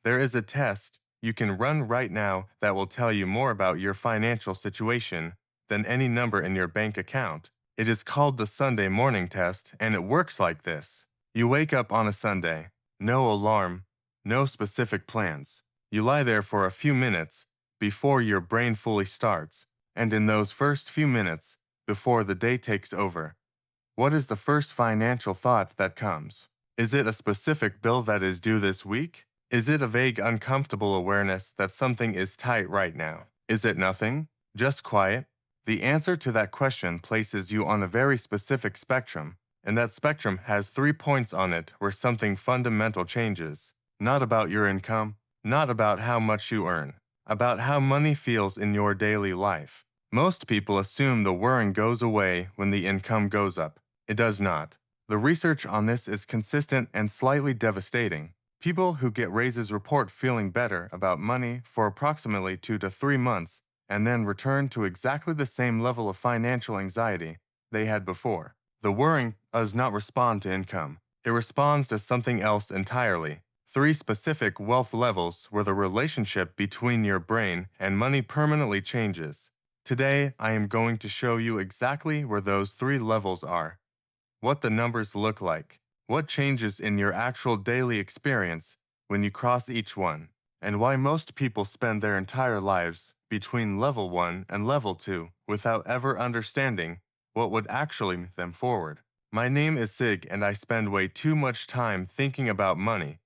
There is a test you can run right now that will tell you more about your financial situation than any number in your bank account. It is called the Sunday morning test, and it works like this. You wake up on a Sunday, no alarm, no specific plans. You lie there for a few minutes before your brain fully starts, and in those first few minutes, before the day takes over, what is the first financial thought that comes? Is it a specific bill that is due this week? Is it a vague, uncomfortable awareness that something is tight right now? Is it nothing? Just quiet? The answer to that question places you on a very specific spectrum, and that spectrum has 3 points on it where something fundamental changes. Not about your income, not about how much you earn, about how money feels in your daily life. Most people assume the worrying goes away when the income goes up. It does not. The research on this is consistent and slightly devastating. People who get raises report feeling better about money for approximately 2 to 3 months and then return to exactly the same level of financial anxiety they had before. The worrying does not respond to income. It responds to something else entirely. 3 specific wealth levels where the relationship between your brain and money permanently changes. Today, I am going to show you exactly where those 3 levels are, what the numbers look like, what changes in your actual daily experience when you cross each one, and why most people spend their entire lives between level 1 and level 2 without ever understanding what would actually move them forward. My name is Sig, and I spend way too much time thinking about money,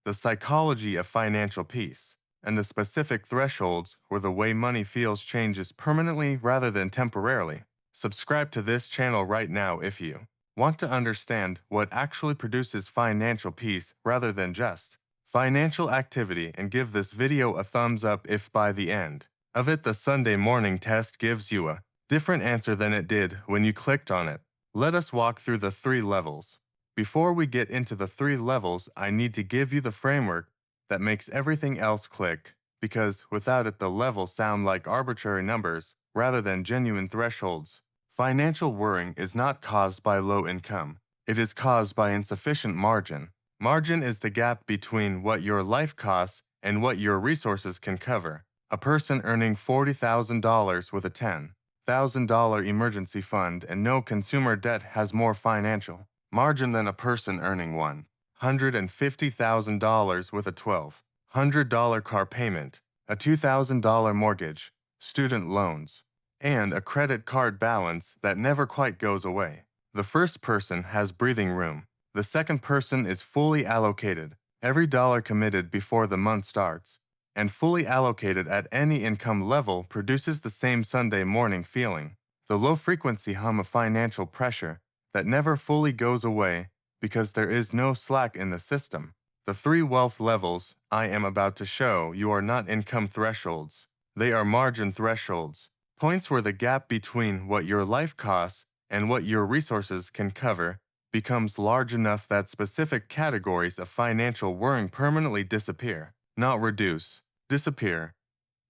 the psychology of financial peace, and the specific thresholds where the way money feels changes permanently rather than temporarily. Subscribe to this channel right now if you want to understand what actually produces financial peace rather than just financial activity, and give this video a thumbs up if by the end of it the Sunday morning test gives you a different answer than it did when you clicked on it. Let us walk through the 3 levels. Before we get into the 3 levels, I need to give you the framework that makes everything else click, because without it the levels sound like arbitrary numbers rather than genuine thresholds. Financial worrying is not caused by low income. It is caused by insufficient margin. Margin is the gap between what your life costs and what your resources can cover. A person earning $40,000 with a $10,000 emergency fund and no consumer debt has more financial margin than a person earning $150,000 with a $1,200 car payment, a $2,000 mortgage, student loans, and a credit card balance that never quite goes away. The first person has breathing room. The second person is fully allocated, every dollar committed before the month starts, and fully allocated at any income level produces the same Sunday morning feeling, the low-frequency hum of financial pressure that never fully goes away because there is no slack in the system. The 3 wealth levels I am about to show you are not income thresholds. They are margin thresholds. Points where the gap between what your life costs and what your resources can cover becomes large enough that specific categories of financial worrying permanently disappear, not reduce, disappear.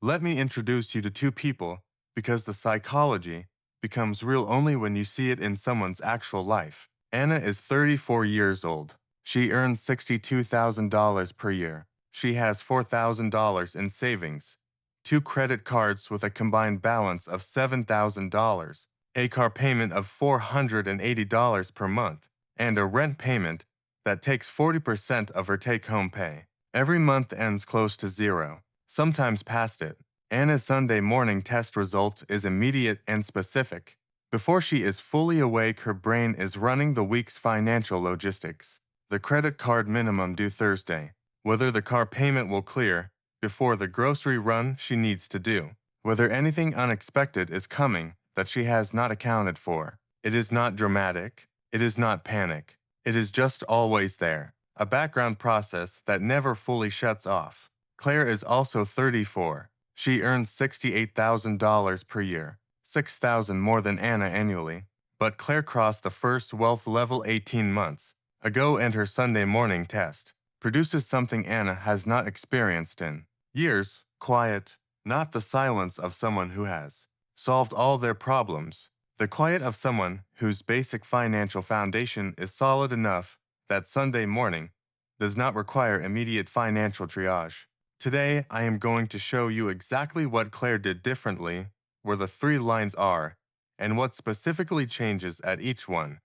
Let me introduce you to 2 people, because the psychology becomes real only when you see it in someone's actual life. Anna is 34 years old. She earns $62,000 per year. She has $4,000 in savings, 2 credit cards with a combined balance of $7,000, a car payment of $480 per month, and a rent payment that takes 40% of her take-home pay. Every month ends close to zero, sometimes past it. Anna's Sunday morning test result is immediate and specific. Before she is fully awake, her brain is running the week's financial logistics. The credit card minimum due Thursday, whether the car payment will clear before the grocery run she needs to do, whether anything unexpected is coming that she has not accounted for. It is not dramatic. It is not panic. It is just always there, a background process that never fully shuts off. Claire is also 34. She earns $68,000 per year, $6,000 more than Anna annually. But Claire crossed the first wealth level 18 months ago, and her Sunday morning test produces something Anna has not experienced in years: quiet, not the silence of someone who has solved all their problems, the quiet of someone whose basic financial foundation is solid enough that Sunday morning does not require immediate financial triage. Today, I am going to show you exactly what Claire did differently, where the three lines are, and what specifically changes at each one.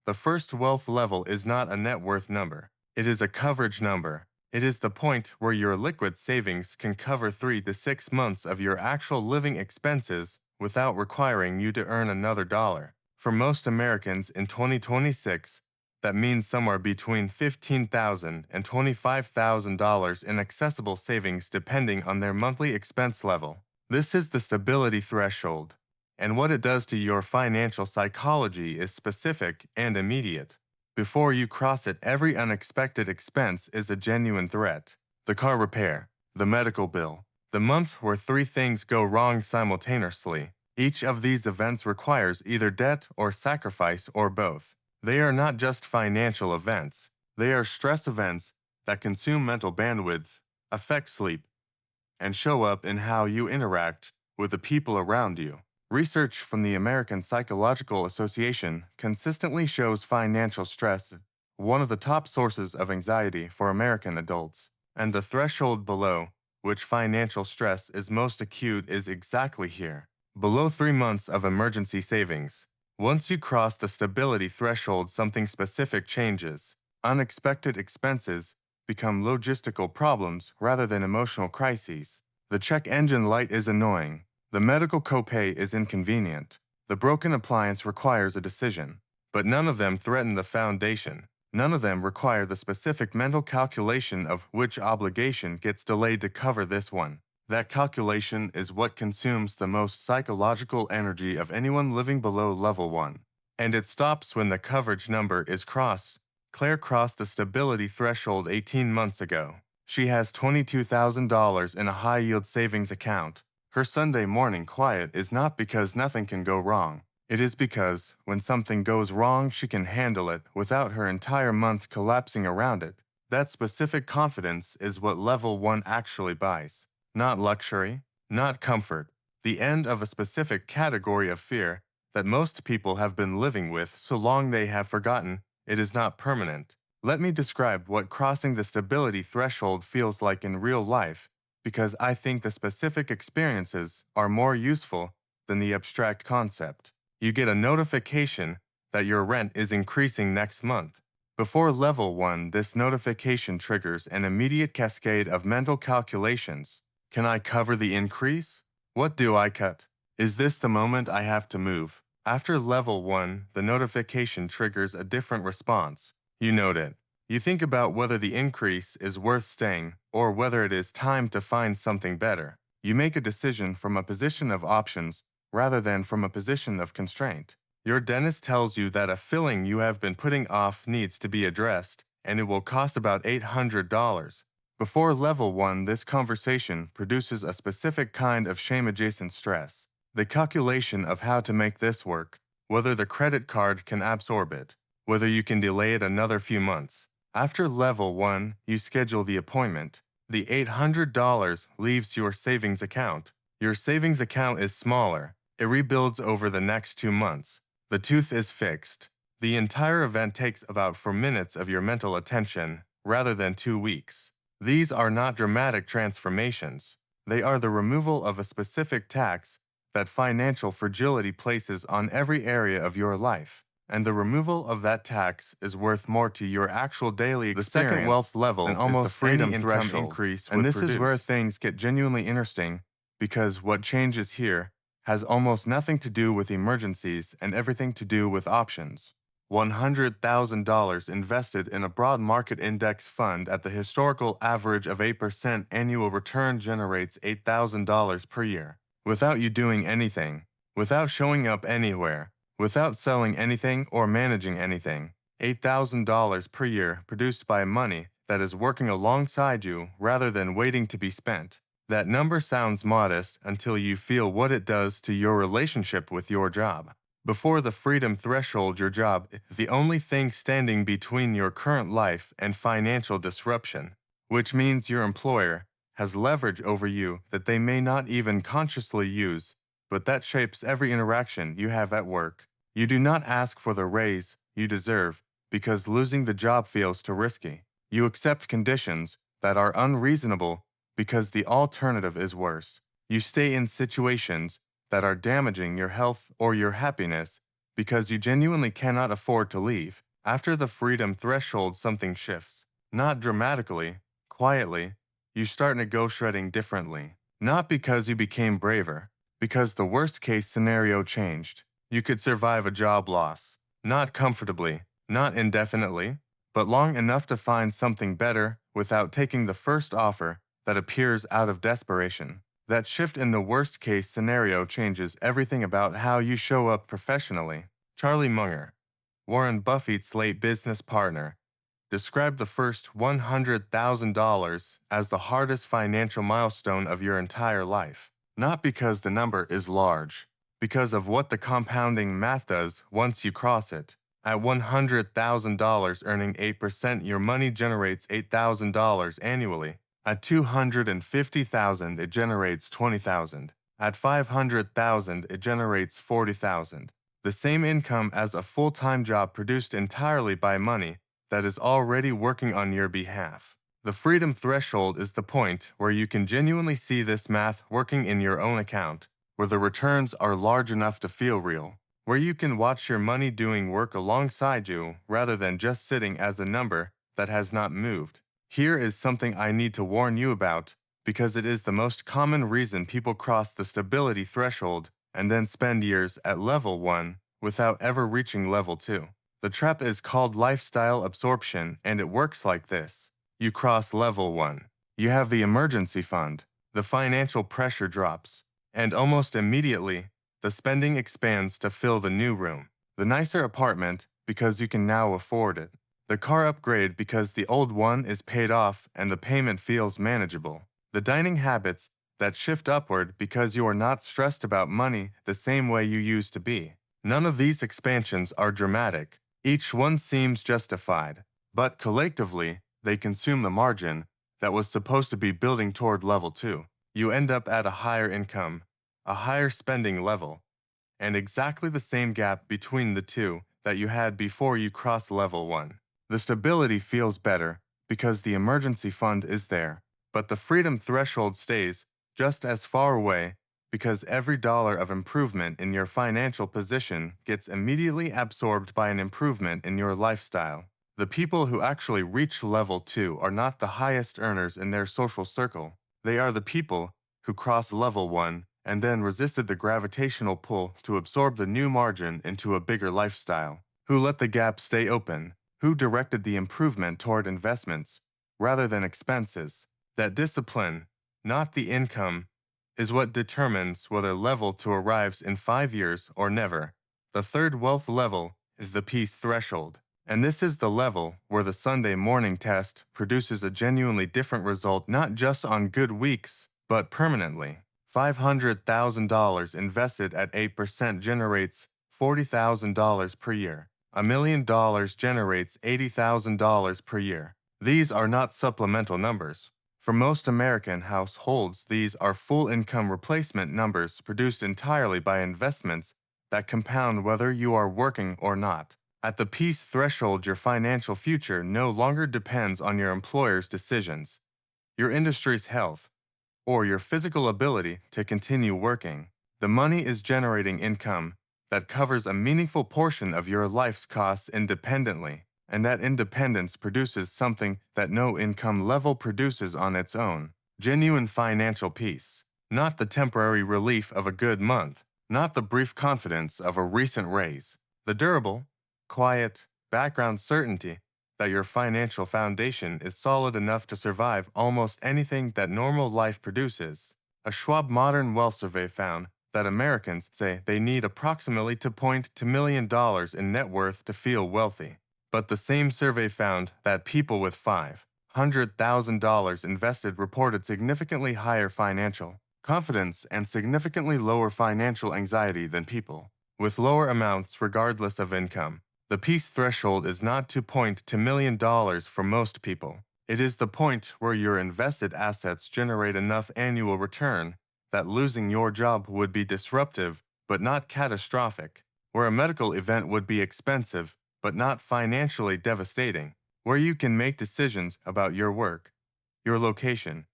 The first wealth level is not a net worth number. It is a coverage number. It is the point where your liquid savings can cover 3 to 6 months of your actual living expenses without requiring you to earn another dollar. For most Americans in 2026, that means somewhere between $15,000 and $25,000 in accessible savings depending on their monthly expense level. This is the stability threshold, and what it does to your financial psychology is specific and immediate. Before you cross it, every unexpected expense is a genuine threat. The car repair, the medical bill, the month where three things go wrong simultaneously. Each of these events requires either debt or sacrifice or both. They are not just financial events, they are stress events that consume mental bandwidth, affect sleep, and show up in how you interact with the people around you. Research from the American Psychological Association consistently shows financial stress one of the top sources of anxiety for American adults, and the threshold below which financial stress is most acute is exactly here, below 3 months of emergency savings. Once you cross the stability threshold, something specific changes. Unexpected expenses become logistical problems rather than emotional crises. The check engine light is annoying. The medical copay is inconvenient. The broken appliance requires a decision. But none of them threaten the foundation. None of them require the specific mental calculation of which obligation gets delayed to cover this one. That calculation is what consumes the most psychological energy of anyone living below level 1. And it stops when the coverage number is crossed. Claire crossed the stability threshold 18 months ago. She has $22,000 in a high-yield savings account. Her Sunday morning quiet is not because nothing can go wrong. It is because, when something goes wrong, she can handle it without her entire month collapsing around it. That specific confidence is what level 1 actually buys. Not luxury, not comfort, the end of a specific category of fear that most people have been living with so long they have forgotten it is not permanent. Let me describe what crossing the stability threshold feels like in real life, because I think the specific experiences are more useful than the abstract concept. You get a notification that your rent is increasing next month. Before level 1, this notification triggers an immediate cascade of mental calculations. Can I cover the increase? What do I cut? Is this the moment I have to move? After level 1, the notification triggers a different response. You note it. You think about whether the increase is worth staying or whether it is time to find something better. You make a decision from a position of options rather than from a position of constraint. Your dentist tells you that a filling you have been putting off needs to be addressed, and it will cost about $800. Before level 1, this conversation produces a specific kind of shame-adjacent stress. The calculation of how to make this work, whether the credit card can absorb it, whether you can delay it another few months. After level 1, you schedule the appointment. The $800 leaves your savings account. Your savings account is smaller. It rebuilds over the next 2 months. The tooth is fixed. The entire event takes about 4 minutes of your mental attention, rather than 2 weeks. These are not dramatic transformations. They are the removal of a specific tax that financial fragility places on every area of your life. And the removal of that tax is worth more to your actual daily experience. The second wealth level than almost is the freedom any income threshold, increase and this is where things get genuinely interesting, because what changes here has almost nothing to do with emergencies and everything to do with options. $100,000 invested in a broad market index fund at the historical average of 8% annual return generates $8,000 per year. Without you doing anything, without showing up anywhere, without selling anything or managing anything, $8,000 per year produced by money that is working alongside you rather than waiting to be spent. That number sounds modest until you feel what it does to your relationship with your job. Before the freedom threshold, your job is the only thing standing between your current life and financial disruption, which means your employer has leverage over you that they may not even consciously use, but that shapes every interaction you have at work. You do not ask for the raise you deserve because losing the job feels too risky. You accept conditions that are unreasonable because the alternative is worse. You stay in situations that are damaging your health or your happiness because you genuinely cannot afford to leave. After the freedom threshold, something shifts. Not dramatically, quietly, you start negotiating differently. Not because you became braver, because the worst case scenario changed. You could survive a job loss. Not comfortably, not indefinitely, but long enough to find something better without taking the first offer that appears out of desperation. That shift in the worst case scenario changes everything about how you show up professionally. Charlie Munger, Warren Buffett's late business partner, described the first $100,000 as the hardest financial milestone of your entire life. Not because the number is large, because of what the compounding math does once you cross it. At $100,000 earning 8%, your money generates $8,000 annually. At $250,000, it generates $20,000. At $500,000, it generates $40,000. The same income as a full-time job produced entirely by money that is already working on your behalf. The freedom threshold is the point where you can genuinely see this math working in your own account, where the returns are large enough to feel real, where you can watch your money doing work alongside you rather than just sitting as a number that has not moved. Here is something I need to warn you about, because it is the most common reason people cross the stability threshold and then spend years at level 1 without ever reaching level 2. The trap is called lifestyle absorption, and it works like this. You cross level 1. You have the emergency fund. The financial pressure drops. And almost immediately, the spending expands to fill the new room. The nicer apartment because you can now afford it. The car upgrade because the old one is paid off and the payment feels manageable. The dining habits that shift upward because you are not stressed about money the same way you used to be. None of these expansions are dramatic. Each one seems justified, but collectively, they consume the margin that was supposed to be building toward level 2. You end up at a higher income, a higher spending level, and exactly the same gap between the two that you had before you crossed level 1. The stability feels better because the emergency fund is there, but the freedom threshold stays just as far away because every dollar of improvement in your financial position gets immediately absorbed by an improvement in your lifestyle. The people who actually reach level 2 are not the highest earners in their social circle. They are the people who cross level 1 and then resisted the gravitational pull to absorb the new margin into a bigger lifestyle, who let the gap stay open, who directed the improvement toward investments rather than expenses. That discipline, not the income, is what determines whether level 2 arrives in 5 years or never. The third wealth level is the peace threshold, and this is the level where the Sunday morning test produces a genuinely different result not just on good weeks, but permanently. $500,000 invested at 8% generates $40,000 per year. $1 million generates $80,000 per year. These are not supplemental numbers. For most American households, these are full income replacement numbers produced entirely by investments that compound whether you are working or not. At the peace threshold, your financial future no longer depends on your employer's decisions, your industry's health, or your physical ability to continue working. The money is generating income that covers a meaningful portion of your life's costs independently, and that independence produces something that no income level produces on its own. Genuine financial peace, not the temporary relief of a good month, not the brief confidence of a recent raise. The durable, quiet, background certainty that your financial foundation is solid enough to survive almost anything that normal life produces. A Schwab Modern Wealth Survey found that Americans say they need approximately $2.2 million in net worth to feel wealthy. But the same survey found that people with $500,000 invested reported significantly higher financial confidence and significantly lower financial anxiety than people with lower amounts regardless of income. The peace threshold is not $2.2 million for most people. It is the point where your invested assets generate enough annual return that losing your job would be disruptive but not catastrophic, where a medical event would be expensive but not financially devastating, where you can make decisions about your work, your location,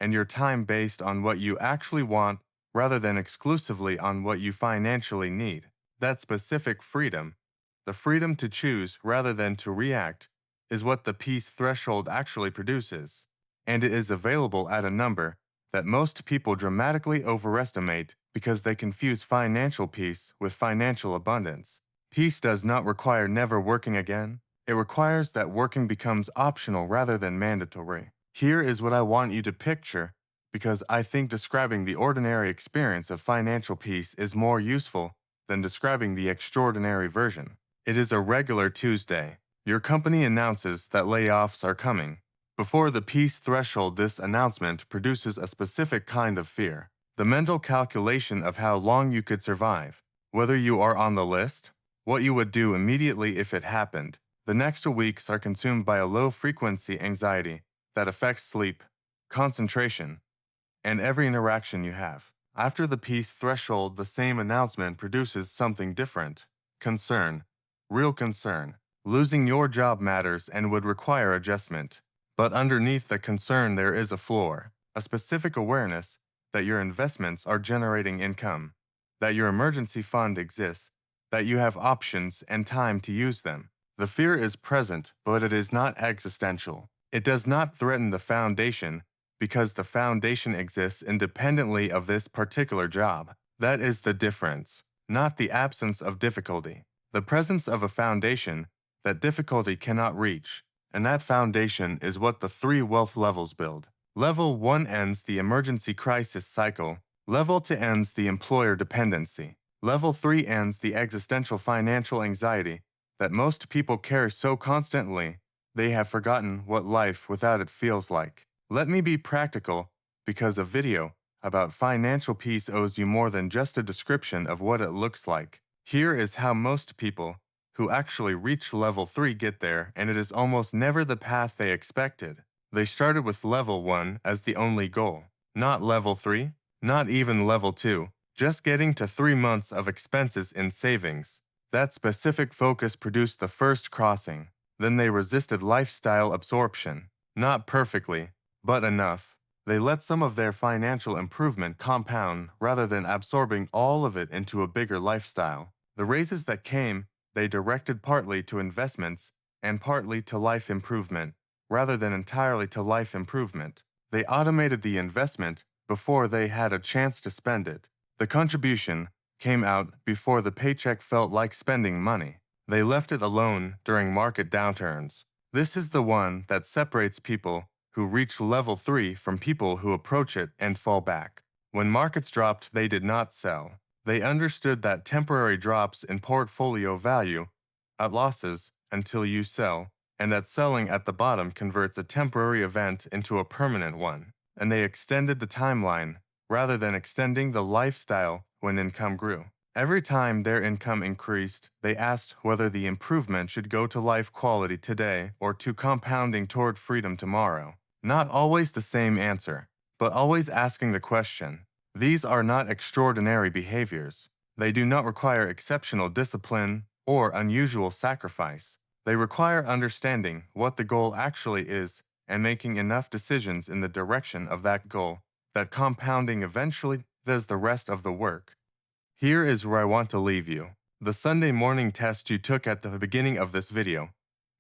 and your time based on what you actually want rather than exclusively on what you financially need. That specific freedom, the freedom to choose rather than to react, is what the peace threshold actually produces, and it is available at a number that most people dramatically overestimate because they confuse financial peace with financial abundance. Peace does not require never working again. It requires that working becomes optional rather than mandatory. Here is what I want you to picture, because I think describing the ordinary experience of financial peace is more useful than describing the extraordinary version. It is a regular Tuesday. Your company announces that layoffs are coming. Before the peace threshold, this announcement produces a specific kind of fear. The mental calculation of how long you could survive, whether you are on the list, what you would do immediately if it happened. The next weeks are consumed by a low-frequency anxiety that affects sleep, concentration, and every interaction you have. After the peace threshold, the same announcement produces something different. Concern. Real concern. Losing your job matters and would require adjustment. But underneath the concern there is a floor, a specific awareness that your investments are generating income, that your emergency fund exists, that you have options and time to use them. The fear is present, but it is not existential. It does not threaten the foundation because the foundation exists independently of this particular job. That is the difference, not the absence of difficulty. The presence of a foundation that difficulty cannot reach, and that foundation is what the three wealth levels build. Level 1 ends the emergency crisis cycle. Level 2 ends the employer dependency. Level 3 ends the existential financial anxiety that most people carry so constantly they have forgotten what life without it feels like. Let me be practical, because a video about financial peace owes you more than just a description of what it looks like. Here is how most people who actually reach level 3 get there, and it is almost never the path they expected. They started with level 1 as the only goal. Not level 3, not even level 2, just getting to 3 months of expenses in savings. That specific focus produced the first crossing. Then they resisted lifestyle absorption. Not perfectly, but enough. They let some of their financial improvement compound rather than absorbing all of it into a bigger lifestyle. The raises that came, they directed partly to investments and partly to life improvement, rather than entirely to life improvement. They automated the investment before they had a chance to spend it. The contribution came out before the paycheck felt like spending money. They left it alone during market downturns. This is the one that separates people who reach level 3 from people who approach it and fall back. When markets dropped, they did not sell. They understood that temporary drops in portfolio value at losses until you sell, and that selling at the bottom converts a temporary event into a permanent one. And they extended the timeline rather than extending the lifestyle when income grew. Every time their income increased, they asked whether the improvement should go to life quality today or to compounding toward freedom tomorrow. Not always the same answer, but always asking the question. These are not extraordinary behaviors. They do not require exceptional discipline or unusual sacrifice. They require understanding what the goal actually is and making enough decisions in the direction of that goal that compounding eventually does the rest of the work. Here is where I want to leave you. The Sunday morning test you took at the beginning of this video,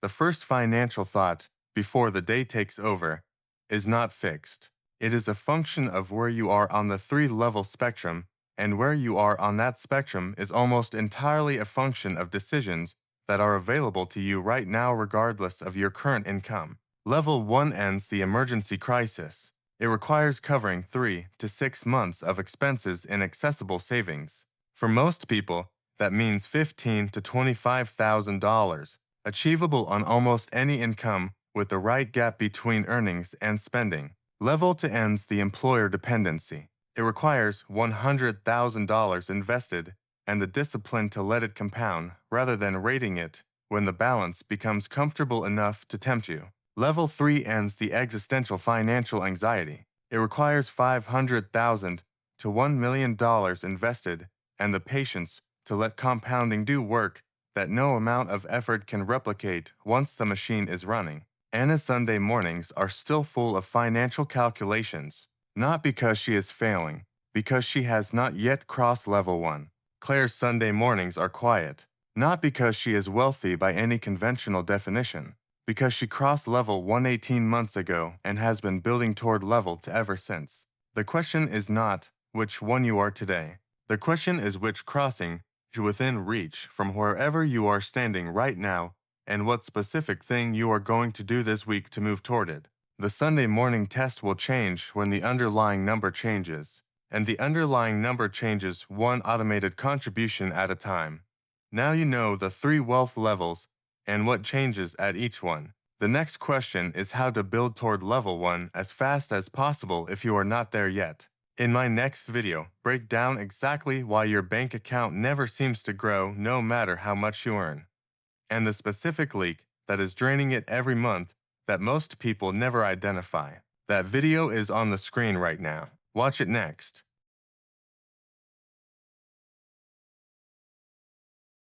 the first financial thought before the day takes over, is not fixed. It is a function of where you are on the 3-level spectrum, and where you are on that spectrum is almost entirely a function of decisions that are available to you right now regardless of your current income. Level 1 ends the emergency crisis. It requires covering 3 to 6 months of expenses in accessible savings. For most people, that means $15,000 to $25,000, achievable on almost any income with the right gap between earnings and spending. Level 2 ends the employer dependency. It requires $100,000 invested and the discipline to let it compound rather than rating it when the balance becomes comfortable enough to tempt you. Level 3 ends the existential financial anxiety. It requires $500,000 to $1 million invested and the patience to let compounding do work that no amount of effort can replicate once the machine is running. Anna's Sunday mornings are still full of financial calculations, not because she is failing, because she has not yet crossed level 1. Claire's Sunday mornings are quiet, not because she is wealthy by any conventional definition, because she crossed level 118 months ago and has been building toward level 2 ever since. The question is not which one you are today. The question is which crossing is within reach from wherever you are standing right now and what specific thing you are going to do this week to move toward it. The Sunday morning test will change when the underlying number changes, and the underlying number changes one automated contribution at a time. Now you know the 3 wealth levels and what changes at each one. The next question is how to build toward level 1 as fast as possible if you are not there yet. In my next video, break down exactly why your bank account never seems to grow no matter how much you earn, and the specific leak that is draining it every month that most people never identify. That video is on the screen right now. Watch it next.